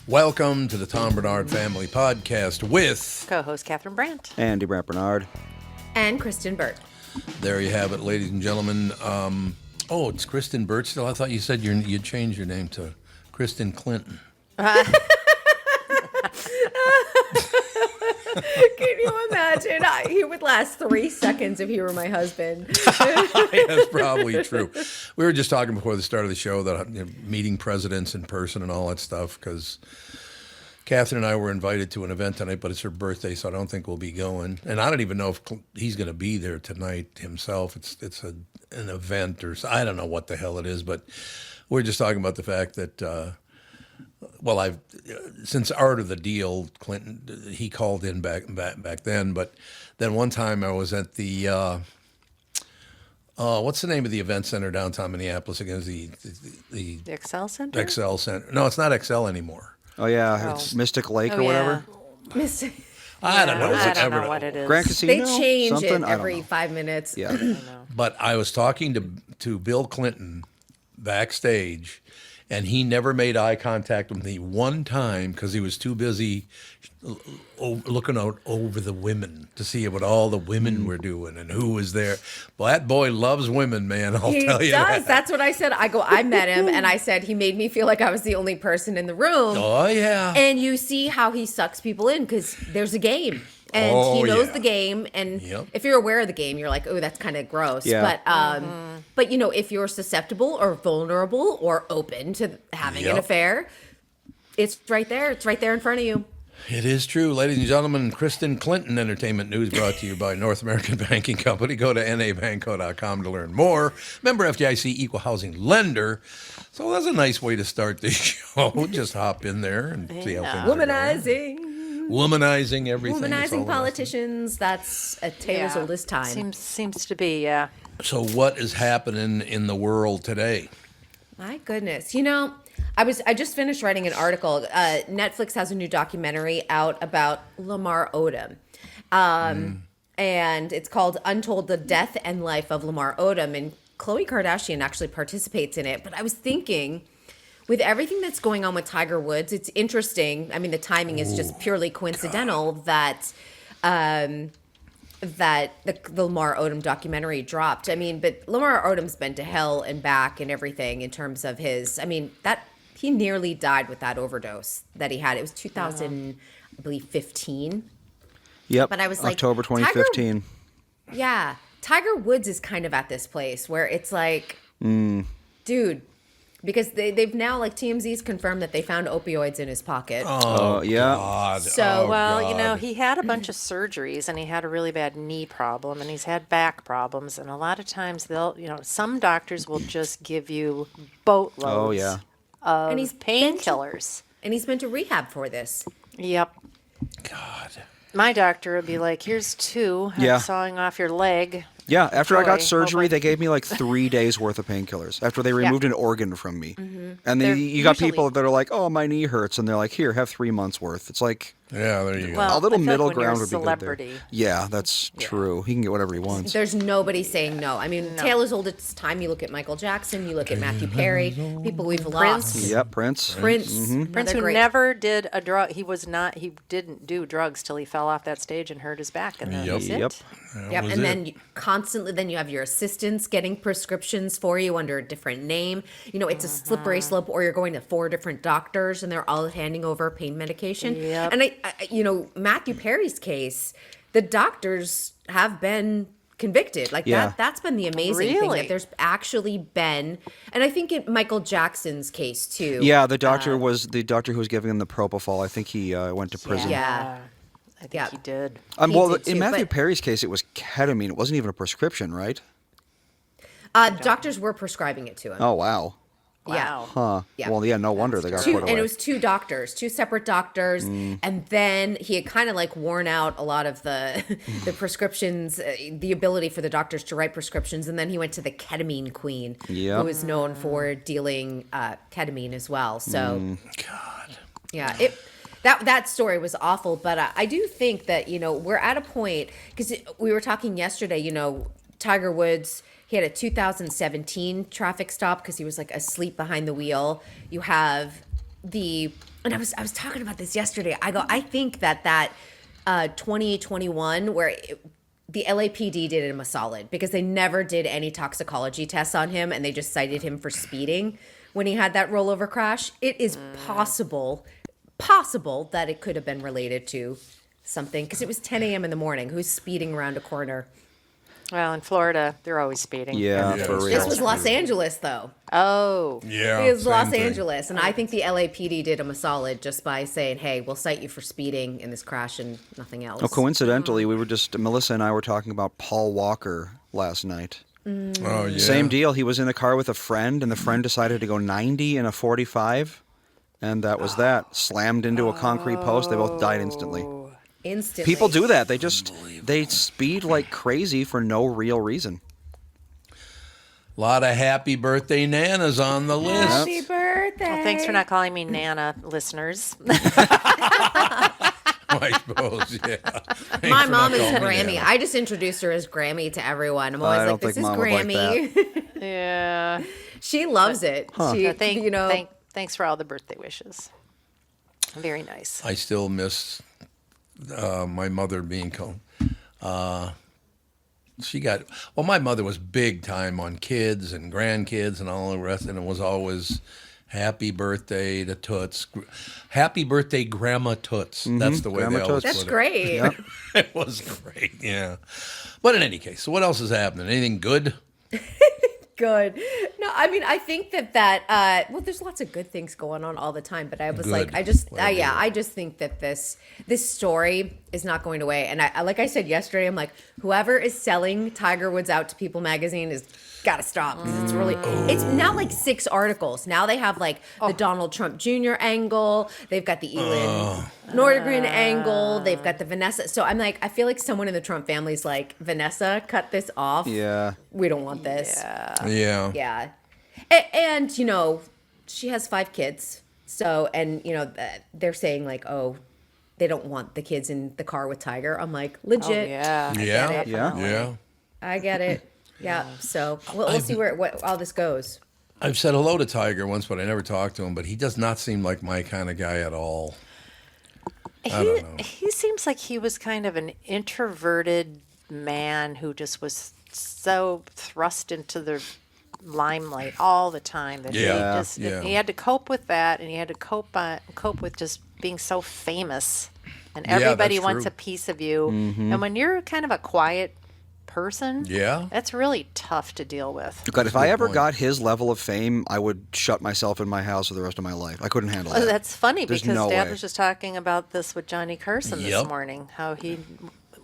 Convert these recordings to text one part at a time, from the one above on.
Welcome to the Tom Bernard Family Podcast with co-host Kathryn Brandt. Andy Brandt Bernard. And Kristen Burt. There you have it, ladies and gentlemen. It's Kristen Burt still. I thought you said you'd changed your name to Kristen Clinton. Can you imagine? He would last 3 seconds if he were my husband. That's probably true. We were just talking before the start of the show that meeting presidents in person and all that stuff, because Kathryn and I were invited to an event tonight, but it's her birthday, so I don't think we'll be going. And I don't even know if he's going to be there tonight himself. It's an event or I don't know what the hell it is, but we're just talking about the fact that. I've since Art of the Deal, Clinton, he called in back then. But then one time I was at the what's the name of the event center downtown Minneapolis again? The Excel Center. Excel Center. No, it's not Excel anymore. Oh yeah, it's Mystic Lake or whatever. I don't know. I don't know what it is. Grand Casino. They change something? it every 5 minutes. Yeah. I don't know. But I was talking to Bill Clinton backstage. And he never made eye contact with me one time because he was too busy looking out over the women to see what all the women were doing and who was there. Well, that boy loves women, man. I'll tell you that. He does. That's what I said. I met him, and I said he made me feel like I was the only person in the room. Oh, yeah. And you see how he sucks people in because there's a game. And he knows the game, and if you're aware of the game, you're like, "Oh, that's kind of gross." Yeah. But if you're susceptible or vulnerable or open to having an affair, it's right there. It's right there in front of you. It is true. Ladies and gentlemen, Kristen Clinton Entertainment News brought to you by North American Banking Company. Go to nabanco.com to learn more. Member FDIC Equal Housing Lender. So that's a nice way to start the show. Just hop in there and see how things Womanizing everything. Womanizing politicians. That's a tale as old as time. Seems to be, yeah. So what is happening in the world today? My goodness. I just finished writing an article. Netflix has a new documentary out about Lamar Odom. And it's called Untold: The Death and Life of Lamar Odom. And Khloe Kardashian actually participates in it. But I was thinking, with everything that's going on with Tiger Woods, it's interesting. I mean, the timing is just purely coincidental that the Lamar Odom documentary dropped. I mean, but Lamar Odom's been to hell and back and everything in terms of he nearly died with that overdose that he had. It was 2015. Yep. But I was like, October 2015. Tiger Woods is kind of at this place where it's like, dude. Because they've now, like, TMZ's confirmed that they found opioids in his pocket. Oh, yeah. God. So, he had a bunch of surgeries, and he had a really bad knee problem, and he's had back problems, and a lot of times some doctors will just give you boatloads of painkillers. And he's been to rehab for this. Yep. God. My doctor would be like, here's 2. I'm sawing off your leg. Yeah, after I got surgery, they gave me like 3 days worth of painkillers after they removed an organ from me. Mm-hmm. And you got people that are like, "Oh, my knee hurts," and they're like, "Here, have 3 months worth." It's like, yeah, there you go. Well, a little middle like ground would be celebrity. good there. Yeah, that's true. He can get whatever he wants. There's nobody saying no. I mean, tale as old as time. You look at Michael Jackson, you look at Matthew Perry, people we've lost. Yep, Prince. Prince, who never did a drug. He didn't do drugs till he fell off that stage and hurt his back, and that was it. Yep, and then you have your assistants getting prescriptions for you under a different name. It's a slippery slope, or you're going to 4 different doctors, and they're all handing over pain medication. Yep. And Matthew Perry's case, the doctors have been convicted. That's been the amazing thing, that there's actually been, and I think in Michael Jackson's case too. Yeah, the doctor who was giving him the propofol. I think he went to prison. Yeah. I think he did. In Matthew Perry's case, it was ketamine. It wasn't even a prescription, right? Doctors were prescribing it to him. Oh, wow. Yeah. Huh. Yeah. Well, yeah, no wonder they got put away. And it was 2 doctors, 2 separate doctors. And then he had kind of like worn out a lot of the prescriptions, the ability for the doctors to write prescriptions. And then he went to the ketamine queen, who is known for dealing ketamine as well. So, God. Yeah, that story was awful. But I do think that, we're at a point, because we were talking yesterday, Tiger Woods, he had a 2017 traffic stop because he was like asleep behind the wheel. You have and I was talking about this yesterday. I think that 2021 where the LAPD did him a solid because they never did any toxicology tests on him and they just cited him for speeding when he had that rollover crash. It is possible that it could have been related to something because it was 10 a.m. in the morning. Who's speeding around a corner? Well, in Florida, they're always speeding. Yeah, for real. This was Los Angeles, though. Oh. Yeah. It was Los thing. Angeles. And I think the LAPD did him a solid just by saying, hey, we'll cite you for speeding in this crash and nothing else. Oh, coincidentally, Melissa and I were talking about Paul Walker last night. Oh, yeah. Same deal. He was in a car with a friend, and the friend decided to go 90 in a 45, and that was that. Slammed into a concrete post. They both died instantly. Instantly. People do that. They speed like crazy for no real reason. A lot of happy birthday nanas on the list. Happy birthday. Well, thanks for not calling me Nana, listeners. I suppose, yeah. My mom is calling me Grammy. Nana. I just introduced her as Grammy to everyone. I'm always I like, don't this is think Mom would like Grammy. Yeah. She loves it. She, So thanks for all the birthday wishes. Very nice. I still miss my mother being called. My mother was big time on kids and grandkids and all the rest, and it was always happy birthday to Toots. Happy birthday, Grandma Toots. That's the way Grandma they always Toots. That's put great. Yep. it. It was great, yeah. But in any case, so what else is happening? Anything good? Good. No, I mean, I think that well, there's lots of good things going on all the time, but I was Good. like, I just think that this story is not going away. And I like I said yesterday, I'm like, whoever is selling Tiger Woods out to People magazine is got to stop because it's really it's now like 6 articles. Now they have like the Donald Trump Jr. angle, they've got the Elin Nordegren angle, they've got the Vanessa. So I'm like, I feel like someone in the Trump family's like, Vanessa, cut this off. Yeah. We don't want this. Yeah. Yeah. And you know, she has 5 kids. So, and, you know, they're saying like, oh, they don't want the kids in the car with Tiger. I'm like, legit. Oh, yeah. Yeah. it. Yeah. I get it. Yeah. So we'll see what all this goes. I've said hello to Tiger once, but I never talked to him. But he does not seem like my kind of guy at all. I don't know. He seems like he was kind of an introverted man who just was so thrust into the limelight all the time that he had to cope with that, and he had to cope with just being so famous, and everybody that's wants true. a piece of you. And when you're kind of a quiet person, that's really tough to deal with. God, if I ever point. got his level of fame, I would shut myself in my house for the rest of my life. I couldn't handle that. That's funny There's because no Dad way. was just talking about this with Johnny Carson this Yep. morning. How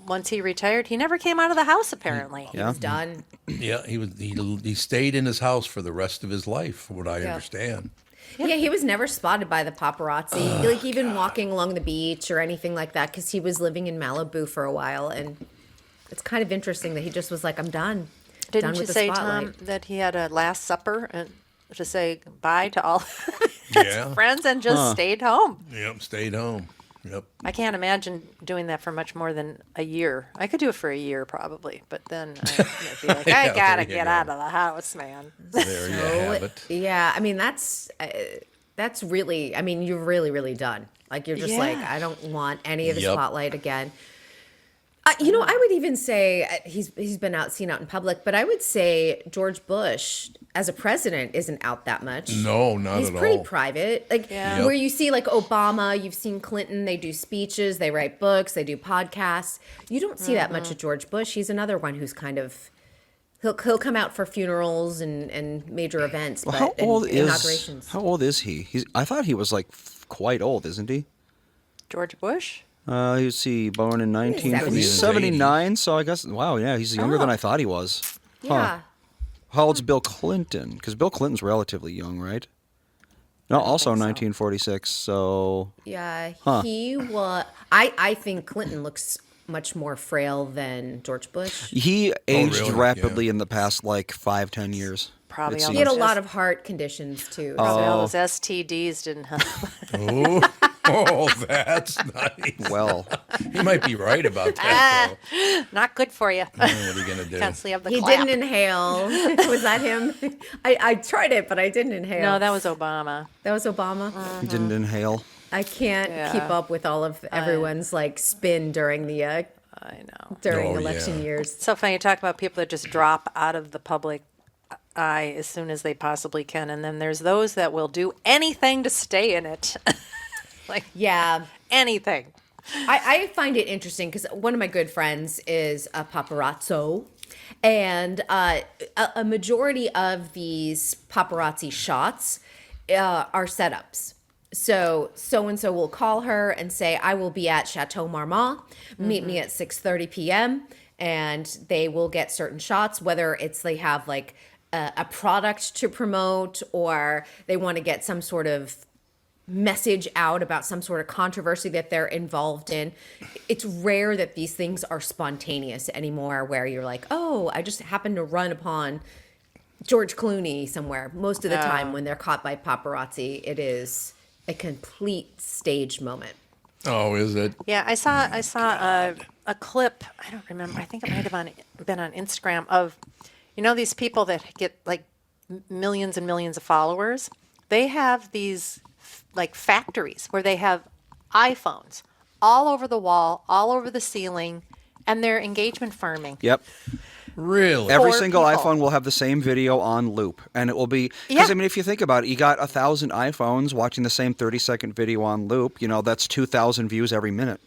once he retired, he never came out of the house apparently. Yeah. It's done. Yeah, he stayed in his house for the rest of his life, from what I understand. Yeah, he was never spotted by the paparazzi, like even walking along the beach or anything like that, because he was living in Malibu for a while, and it's kind of interesting that he just was like, I'm done. Didn't done you with the say, spotlight. Tom, that he had a last supper and to say bye to all Yeah. his friends and just stayed home? Yep, stayed home. Yep. I can't imagine doing that for much more than a year. I could do it for a year probably, but then I'd be like, I Yeah, gotta there you get go. out of the house, man. There you have it. Yeah, I mean that's really. I mean, you're really, really done. Like you're just like, I don't want any of the Yep. spotlight again. You know, I would even say he's been seen out in public, but I would say George Bush as a president isn't out that much. No, not He's at pretty all. private. Like Yeah. where you see like Obama, you've seen Clinton, they do speeches, they write books, they do podcasts. You don't see that much of George Bush. He's another one who's kind of he'll come out for funerals and major events, Well, but inaugurations. How old is he? I thought he was like quite old, isn't he? George Bush? Born in 1979, so I guess, wow, yeah, he's younger than I thought he was. Yeah. How old's Bill Clinton? Because Bill Clinton's relatively young, right? No, also think so. 1946, so... Yeah, he was. I think Clinton looks much more frail than George Bush. He aged really? rapidly in the past, like, 5-10 years. Probably it all He had a seems. lot of heart conditions too. Probably all Oh. those STDs didn't help. Oh, Oh, that's nice. Well, He might be right about that, though. Not good for you. What are you going to do? Can't see up the He clap. didn't inhale. Was that him? I tried it, but I didn't inhale. No, that was Obama. That was Obama. he didn't inhale. I can't keep up with all of everyone's like spin during the I know. election years. It's so funny. You talk about people that just drop out of the public eye as soon as they possibly can. And then there's those that will do anything to stay in it. Like, Yeah. anything. I find it interesting because one of my good friends is a paparazzo. And a majority of these paparazzi shots are setups. So and so will call her and say, I will be at Chateau Marmont. Meet me at 6:30 p.m. And they will get certain shots, whether it's they have like a product to promote or they want to get some sort of message out about some sort of controversy that they're involved in. It's rare that these things are spontaneous anymore where you're like, oh, I just happened to run upon George Clooney somewhere. Most of the time when they're caught by paparazzi, it is a complete staged moment. Oh, is it? Yeah, I saw a clip. I don't remember. I think it might have been on Instagram of, these people that get like millions and millions of followers. They have these like factories where they have iPhones all over the wall, all over the ceiling, and they're engagement farming. Yep. Really? Every Poor single people. iPhone will have the same video on loop, and it will be because Yeah. I mean, if you think about it, you got 1,000 iPhones watching the same 30-second video on loop. That's 2,000 views every minute.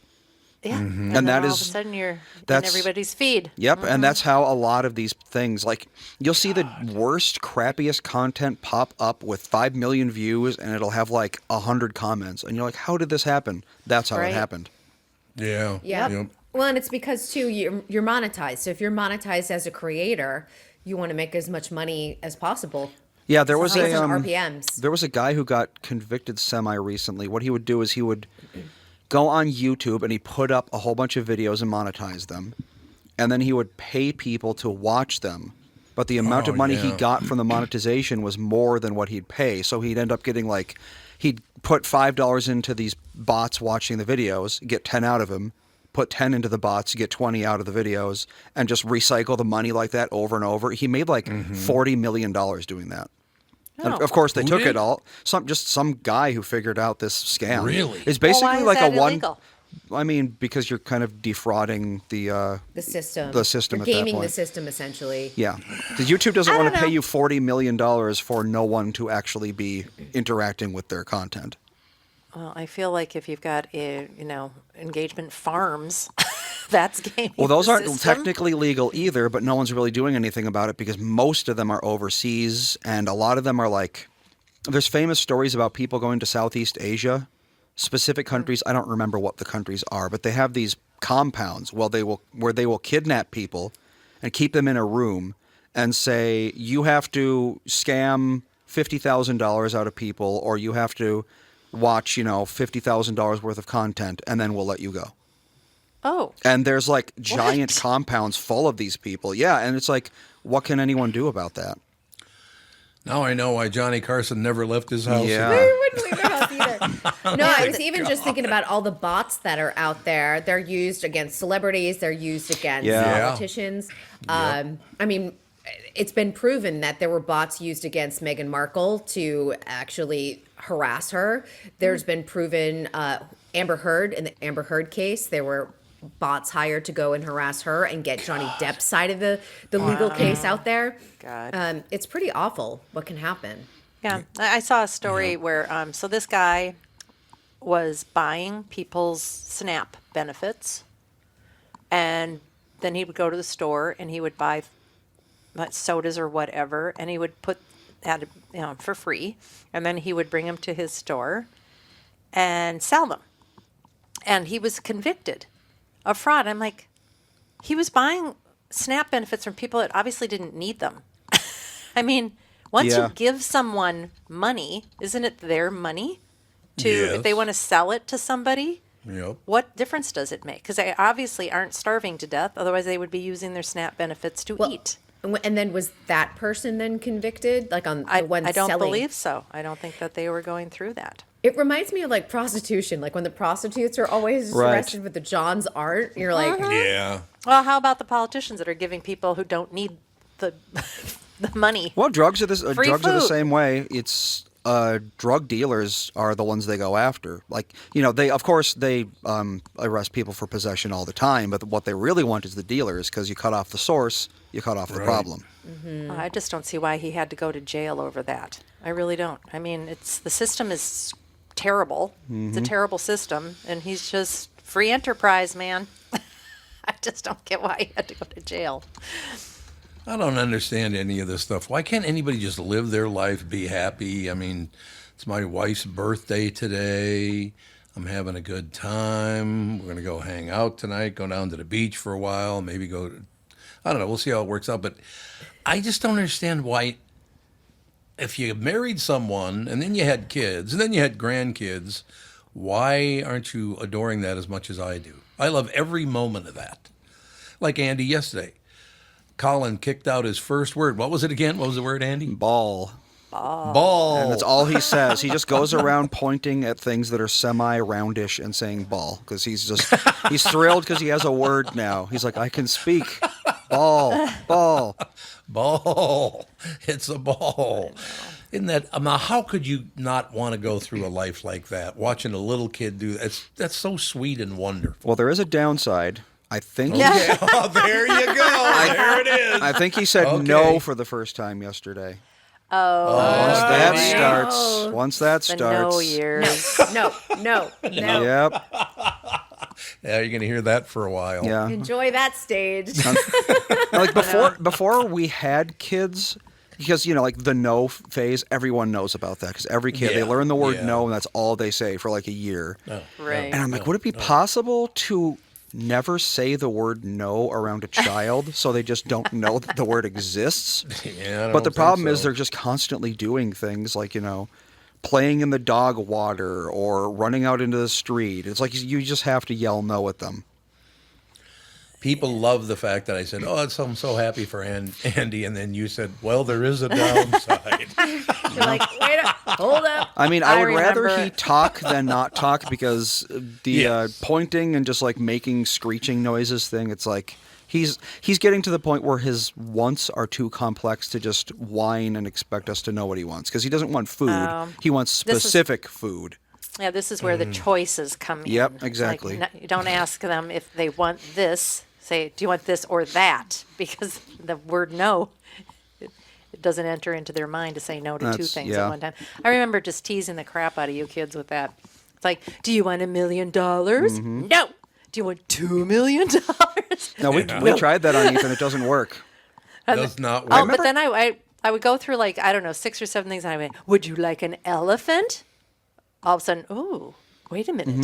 Yeah, And then that all of a is- sudden you're in that's- everybody's feed. Yep, and that's how a lot of these things, like you'll see the worst, crappiest content pop up with 5 million views, and it'll have like 100 comments, and you're like, how did this happen? That's how Right. it happened. Yeah. Yeah. Yep. Well, and it's because too you're monetized. So if you're monetized as a creator, you want to make as much money as possible. Yeah, there was Based a on RPMs. there was a guy who got convicted semi recently. What he would do is he would go on YouTube and he put up a whole bunch of videos and monetize them, and then he would pay people to watch them. But the amount of money he yeah. got from the monetization was more than what he'd pay. So he'd end up getting like he'd put $5 into these bots watching the videos, get 10 out of them, put 10 into the bots, get 20 out of the videos, and just recycle the money like that over and over. He made like $40 million doing that. And of course, they Who took did? it all. Some guy who figured out this scam. Really? It's Well, basically why is like that a one. illegal? I mean, because you're kind of defrauding the system. The system You're at that gaming the point. system essentially. yeah. Because YouTube doesn't I want to don't pay know. you $40 million for no one to actually be interacting with their content. Well, I feel like if you've got engagement farms, that's gaming. Well, those the aren't system. technically legal either, but no one's really doing anything about it because most of them are overseas, and a lot of them are like. There's famous stories about people going to Southeast Asia, specific countries. I don't remember what the countries are, but they have these compounds where they will kidnap people and keep them in a room and say you have to scam $50,000 out of people, or you have to watch $50,000 worth of content, and then we'll let you go. Oh, And there's like giant What? compounds full of these people. Yeah, and it's like, what can anyone do about that? Now I know why Johnny Carson never left his house. Yeah. I wouldn't leave their house either. No, I was even just thinking about all the bots that are out there. They're used against celebrities. They're used against Yeah. politicians. I mean, it's been proven that there were bots used against Meghan Markle to actually harass her. There's been proven Amber Heard, in the Amber Heard case, there were bots hired to go and harass her and get Johnny Depp's side of the legal case out there. God. It's pretty awful what can happen. Yeah, I saw a story where so this guy was buying people's SNAP benefits, and then he would go to the store and he would buy sodas or whatever, and he would put that for free, and then he would bring them to his store and sell them, and he was convicted of fraud. I'm like, he was buying SNAP benefits from people that obviously didn't need them. I mean, once Yeah. you give someone money, isn't it their money if they Yes. want to sell it to somebody? Yep. What difference does it make? Because they obviously aren't starving to death. Otherwise, they would be using their SNAP benefits to eat. And then was that person then convicted? Like on the I one don't selling? believe so. I don't think that they were going through that. It reminds me of like prostitution, like when the prostitutes are always arrested, but the Johns aren't. You're like, Yeah. Well, how about the politicians that are giving people who don't need the the money? Well, drugs are Free drugs are the food. same way. It's drug dealers are the ones they go after. Like, they arrest people for possession all the time, but what they really want is the dealers, because you cut off the source, you cut off the problem. I just don't see why he had to go to jail over that. I really don't. I mean, the system is terrible. It's a terrible system, and he's just free enterprise, man. I just don't get why he had to go to jail. I don't understand any of this stuff. Why can't anybody just live their life, be happy? I mean, it's my wife's birthday today. I'm having a good time. We're going to go hang out tonight, go down to the beach for a while, maybe I don't know. We'll see how it works out. But I just don't understand why, if you married someone and then you had kids and then you had grandkids, why aren't you adoring that as much as I do? I love every moment of that. Like Andy yesterday. Colin kicked out his first word. What was it again? What was the word, Andy? Ball. Ball. And that's all he says. He just goes around pointing at things that are semi-roundish and saying ball, because he's thrilled because he has a word now. He's like, I can speak. Ball. Ball. It's a ball. Isn't that, how could you not want to go through a life like that? Watching a little kid do that. That's so sweet and wonderful. Well, there is a downside. I think Yeah. Oh, there you go. There it is. I think he said Okay. no for the first time yesterday. Oh, Once that the starts. no years. no. Yep. Yeah, you're going to hear that for a while. Yeah. Enjoy that stage. Like before we had kids, because like the no phase, everyone knows about that, because every kid, they Yeah, learn the word yeah. no, and that's all they say for like a year. Right. And I'm like, would it be possible to never say the word no around a child, so they just don't know that the word exists? Yeah, I But the don't problem think is so. they're just constantly doing things like, playing in the dog water or running out into the street. It's like you just have to yell no at them. People love the fact that I said, I'm so happy for Andy. And then you said, well, there is a downside. You're like, wait up, hold up. I mean, I I would rather remember- he talk than not talk, because the Yes. pointing and just like making screeching noises thing, it's like he's getting to the point where his wants are too complex to just whine and expect us to know what he wants, because he doesn't want food. He wants this is- specific food. Yeah, this is where the choices come in. Yep, It's like, exactly. you don't ask them if they want this. Say, do you want this or that? Because the word no, it doesn't enter into their mind to say no to two That's- things yeah. at one time. I remember just teasing the crap out of you kids with that. It's like, do you want $1 million? Mm-hmm. No. Do you want $2 million? No, we tried that on Ethan. It doesn't work. Does not work. Oh, but then I would go through 6 or 7 things, and I went, would you like an elephant? All of a sudden, ooh, wait a minute.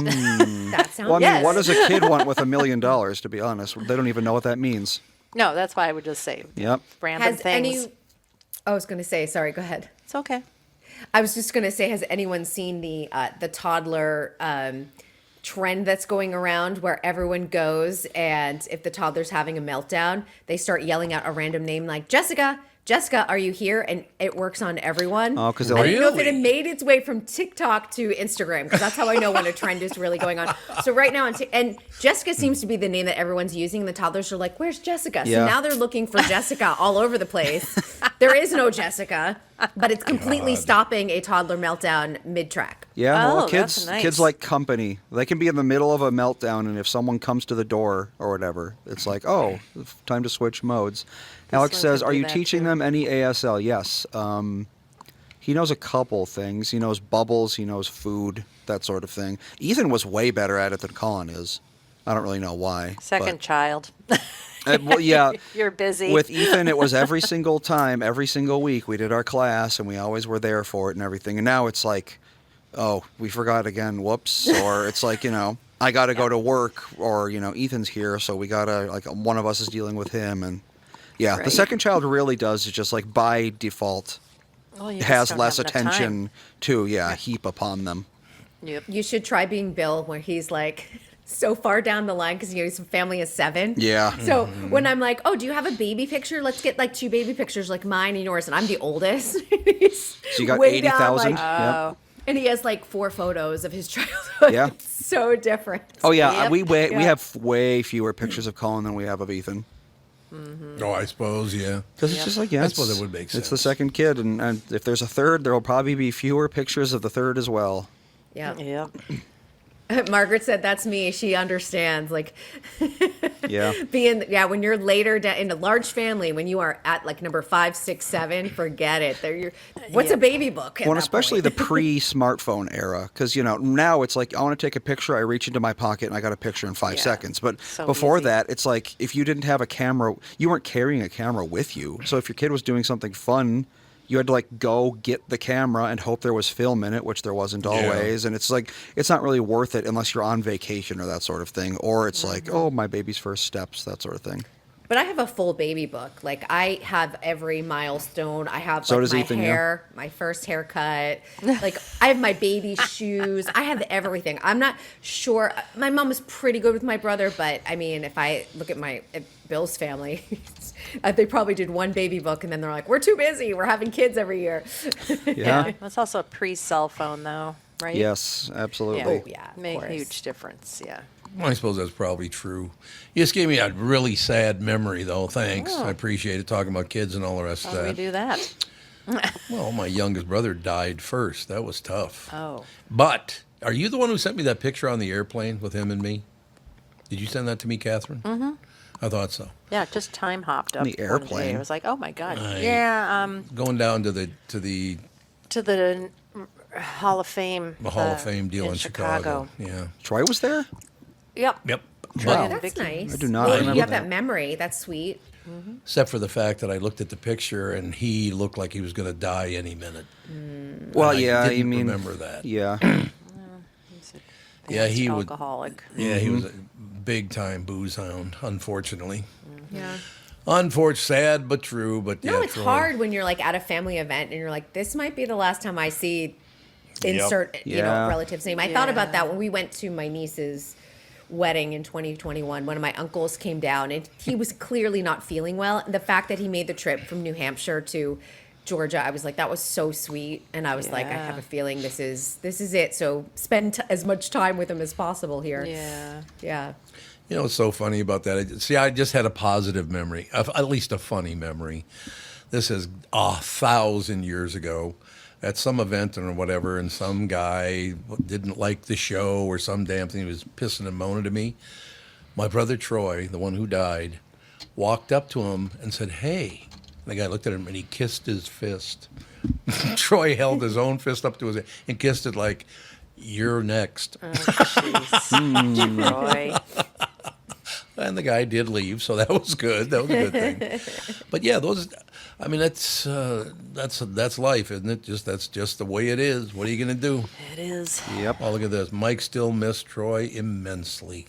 That sounds Well, I mean, Yes. what does a kid want with $1 million, to be honest? They don't even know what that means. No, that's why I would just say Yep. random Has things. I was going to say, sorry, go ahead. It's okay. I was just going to say, has anyone seen the toddler trend that's going around, where everyone goes and if the toddler's having a meltdown, they start yelling out a random name like Jessica, are you here? And it works on everyone. Oh, 'cause I they'll- didn't know if it Really? had made its way from TikTok to Instagram, because that's how I know when a trend is really going on. So right now, and Jessica seems to be the name that everyone's using. And the toddlers are like, "Where's Jessica?" So Yeah. now they're looking for Jessica all over the place. There is no Jessica, but it's completely stopping a toddler meltdown mid-track. Yeah, Oh, well, kids that's nice. kids like company. They can be in the middle of a meltdown, and if someone comes to the door or whatever, it's like, oh, time to switch modes. Alex one says, could are do you that, teaching too. them any ASL? Yes. He knows a couple things. He knows bubbles. He knows food, that sort of thing. Ethan was way better at it than Colin is. I don't really know why. Second child. Well, yeah. You're busy. With Ethan, it was every single time, every single week. We did our class, and we always were there for it and everything. And now it's like, oh, we forgot again, whoops. Or it's like, I got to go to work, or, Ethan's here, so we got to, like, one of us is dealing with him. And, yeah, the Right. second child really does, is just, like, by default, Well, you just has don't less have enough time. attention to, heap upon them. Yep. You should try being Bill, where he's like so far down the line, because his family is 7. Yeah. So when I'm like, oh, do you have a baby picture? Let's get like 2 baby pictures, like mine and yours, and I'm the oldest. So you got Way down, 80,000? like, Yep. And he has like 4 photos of his childhood. Yeah. It's so different. Oh yeah, Yep. we have way fewer pictures of Colin than we have of Ethan. Oh, I suppose, yeah. Because it's just like, yeah, I suppose it would make It's the sense. second kid, and if there's a third, there will probably be fewer pictures of the third as well. Yeah. Yep. Margaret said that's me. She understands. Like, Yeah. when you're later in a large family, when you are at like number 5, 6, 7, forget it. What's a baby book? Well, and especially the pre-smartphone era, because now it's like I want to take a picture, I reach into my pocket and I got a picture in 5 Yeah. seconds. But So before easy. that, it's like if you didn't have a camera, you weren't carrying a camera with you. So if your kid was doing something fun, you had to like go get the camera and hope there was film in it, which there wasn't always. And it's like it's not really worth it unless you're on vacation or that sort of thing, or it's like, oh, my baby's first steps, that sort of thing. But I have a full baby book. Like I have every milestone. I have So like does my Ethan, yeah. hair, my first haircut. Like I have my baby shoes. I have everything. I'm not sure. My mom was pretty good with my brother, but I mean, if I look at Bill's family, they probably did one baby book, and then they're like, "We're too busy. We're having kids every year." Yeah. That's also a pre-cell phone, though, right? Yes, absolutely. Oh yeah, of Make a course. huge difference. Yeah. I suppose that's probably true. You just gave me a really sad memory, though. Thanks. I appreciate it, talking about kids and all the rest How of do we that. do that? Well, my youngest brother died first. That was tough. Oh. But are you the one who sent me that picture on the airplane with him and me? Did you send that to me, Kathryn? Mm-hmm. I thought so. Yeah, it just time hopped up. The one day. airplane. I was like, oh my god. Right. Yeah. Going down to the To the Hall of Fame. Hall of Fame deal in Chicago. Yeah. Troy was there? Yep. Yep. Wow. That's Vicky. nice. I do not Well, remember you have that. that memory. That's sweet. Except for the fact that I looked at the picture and he looked like he was going to die any minute. Well, And I yeah, didn't you mean remember that. Yeah. Yeah, he was. alcoholic. Yeah, he was a big time booze hound. Unfortunately. Yeah. Sad but true. But No, yeah, it's Troy- hard when you're like at a family event and you're like, this might be the last time I see insert Yeah. relative's name. I thought Yeah. about that when we went to my niece's wedding in 2021. One of my uncles came down and he was clearly not feeling well. And the fact that he made the trip from New Hampshire to Georgia, I was like, that was so sweet. And I was like, I have a feeling this is it. So spend as much time with him as possible here. Yeah. Yeah. You know what's so funny about that? See, I just had a positive memory, at least a funny memory. This is 1,000 years ago at some event or whatever, and some guy didn't like the show or some damn thing. He was pissing and moaning to me. My brother Troy, the one who died, walked up to him and said, "Hey." And the guy looked at him and he kissed his fist. Troy held his own fist up to his and kissed it like, "You're next." Jeez. Troy. And the guy did leave, so that was good. That was a good thing. But yeah, that's life, isn't it? That's just the way it is. What are you going to do? It is. Yep. Oh, look at this. Mike still missed Troy immensely.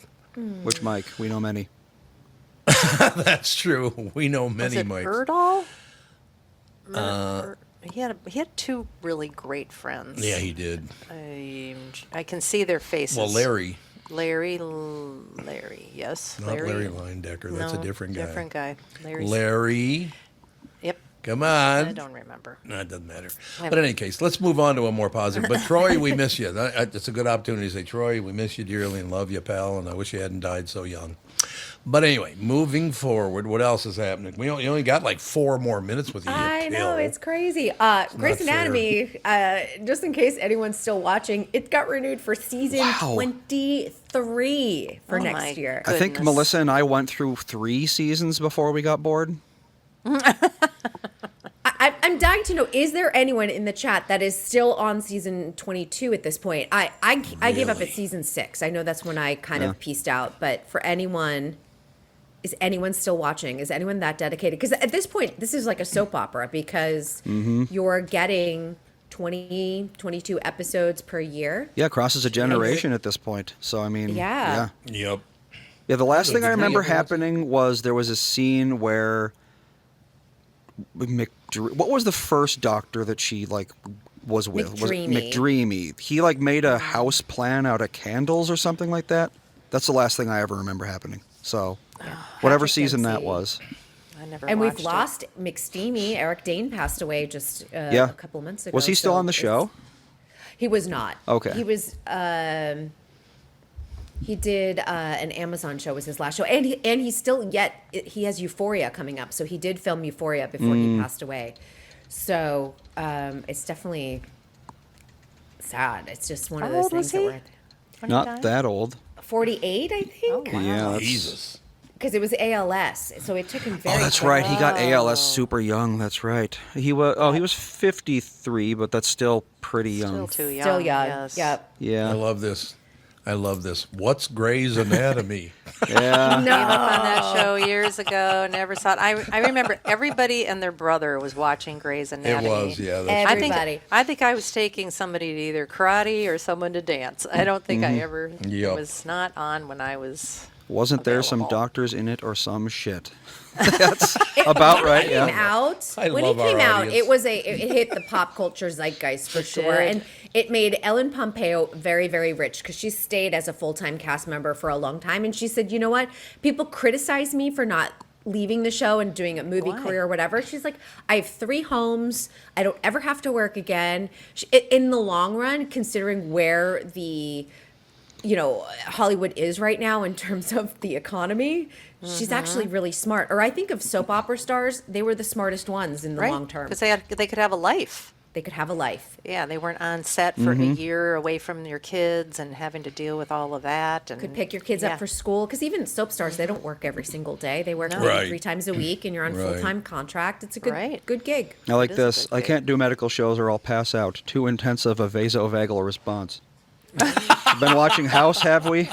Which Mike? We know many. That's true. We know many Was it Mikes. Erdahl? He had two really great friends. Yeah, he did. I can see their faces. Well, Larry, Larry, yes. not Larry Linedecker. That's No, a different guy. Different guy. Larry's, Larry, Yep. come I on. don't remember. No, it doesn't matter. Yeah. But in any case, let's move on to a more positive. But Troy, we miss you. It's a good opportunity to say, Troy, we miss you dearly and love you, pal, and I wish you hadn't died so young. But anyway, moving forward, what else is happening? You only got like 4 more minutes with you. you I know, pill. it's crazy. Grey's not Anatomy, just in case anyone's still watching, it got renewed for season Wow. 23 for Oh my next year. I think Goodness. Melissa and I went through 3 seasons before we got bored. I'm dying to know, is there anyone in the chat that is still on season 22 at this point? I gave up at Really? season 6. I know that's when I kind of pieced out. But for anyone, is anyone still watching? Is anyone that dedicated? Because at this point, this is like a soap opera because you're getting 20, 22 episodes per year. Yeah, crosses a generation at this point. So I mean, Yeah. Yep. Yeah, the last thing I remember Yeah. happening was there was a scene where what was the first doctor that she was with? Was it McDreamy. McDreamy. He made a house plan out of candles or something like that. That's the last thing I ever remember happening. So whatever Patrick season that Dempsey. was. I never And we've watched lost McSteamy. Eric Dane passed away just Yeah. a couple months ago. Was he still so on the show? He was not. Okay. He was. He did an Amazon show was his last show, and he still he has Euphoria coming up. So he did film Euphoria before he passed away. So it's definitely sad. It's just one of those things that we're Not that old. 48, I think. Oh, wow. Yeah, that's, Jesus. Because it was ALS, so it took him very. Oh, that's quick. right. He got ALS super young. That's right. He was 53, but that's still pretty young. Still too young. Still young. Yes. Yep. Yeah. I love this. What's Grey's Anatomy? Yeah. Came up on that show years ago. Never saw it. I remember everybody and their brother was watching Grey's Anatomy. It was, yeah. That's Everybody. I think I was taking somebody to either karate or someone to dance. I don't think I ever. Yep. It was not on when I was. Wasn't there some available. doctors in it or some shit? That's about right. When he came Yeah. out, I when he love our came out, audience. it hit the pop culture zeitgeist for sure, did. and it made Ellen Pompeo very, very rich because she stayed as a full-time cast member for a long time, and she said, you know what, people criticize me for not leaving the show and doing a movie Why? career or whatever. She's like, I have 3 homes. I don't ever have to work again. In the long run, considering where the Hollywood is right now in terms of the economy, she's actually really smart. Or I think of soap opera stars, they were the smartest ones in the long term. Because they could have a life. They could have a life. Yeah, they weren't on set for a year away from your kids and having to deal with all of that. And Could pick your kids yeah. up for school. Because even soap stars, they don't work every single day. They work maybe Right. 3 times a week, and you're on Right. full-time contract. It's a good Right. good gig. I like It is a this. good I gig. can't do medical shows or I'll pass out. Too intensive a vasovagal response. Been watching House, have we?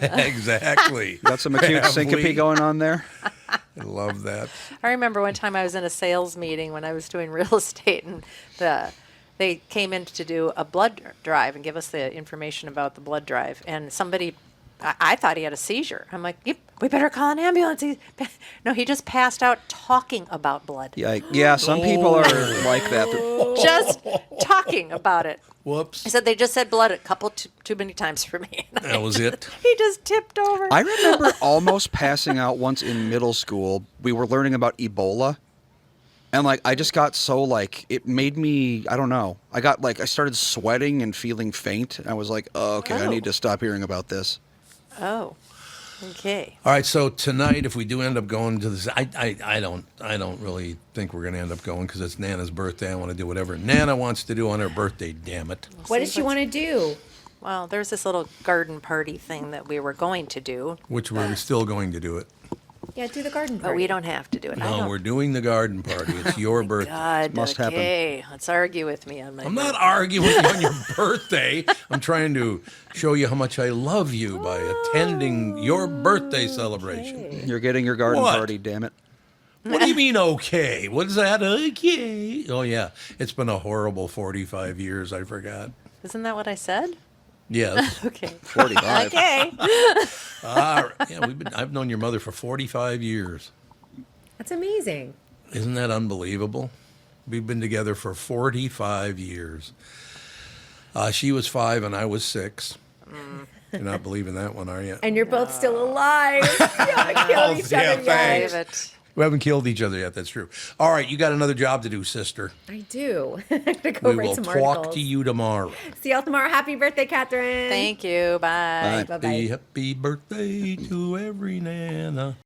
exactly. Got some acute Have syncope we? going on there. I love that. I remember one time I was in a sales meeting when I was doing real estate, and they came in to do a blood drive and give us the information about the blood drive. And somebody, I thought he had a seizure. I'm like, yep, we better call an ambulance. No, he just passed out talking about blood. Yeah. Some people are like that. Just talking about it. Whoops. I said they just said blood a couple too many times for me. That was it. He just tipped over. I remember almost passing out once in middle school. We were learning about Ebola. And I just got so it made me, I don't know. I started sweating and feeling faint. I was like, oh, okay, I need to stop hearing about this. Oh, okay. All right, so tonight, if we do end up going to this, I don't really think we're going to end up going because it's Nana's birthday. I want to do whatever Nana wants to do on her birthday. Damn it! What does she want to do? Well, there's this little garden party thing that we were going to do, Which we're still going to do it. Yeah, do the garden party. but we don't have to do it. I No, don't- we're doing the garden party. It's your birthday. God, Must happen. okay. Let's argue with me on my. I'm not arguing with you on your birthday. I'm trying to show you how much I love you by attending your birthday celebration. You're getting your garden What? party, damn it. What do you mean, okay? What is that, okay? Oh, yeah. It's been a horrible 45 years. I forgot. Isn't that what I said? Yes. Okay. 45. Okay. Yeah, I've known your mother for 45 years. That's amazing. Isn't that unbelievable? We've been together for 45 years. She was 5 and I was 6. You're not believing that one, are you? And you're both still alive. You haven't killed each yeah, other yet. thanks. Save it. We haven't killed each other yet. That's true. All right, you got another job to do, sister. I do. I'm going to go We write will some talk articles. to you tomorrow. See y'all tomorrow. Happy birthday, Kathryn. Thank you. Bye. Bye. Bye-bye. Happy birthday to every Nana.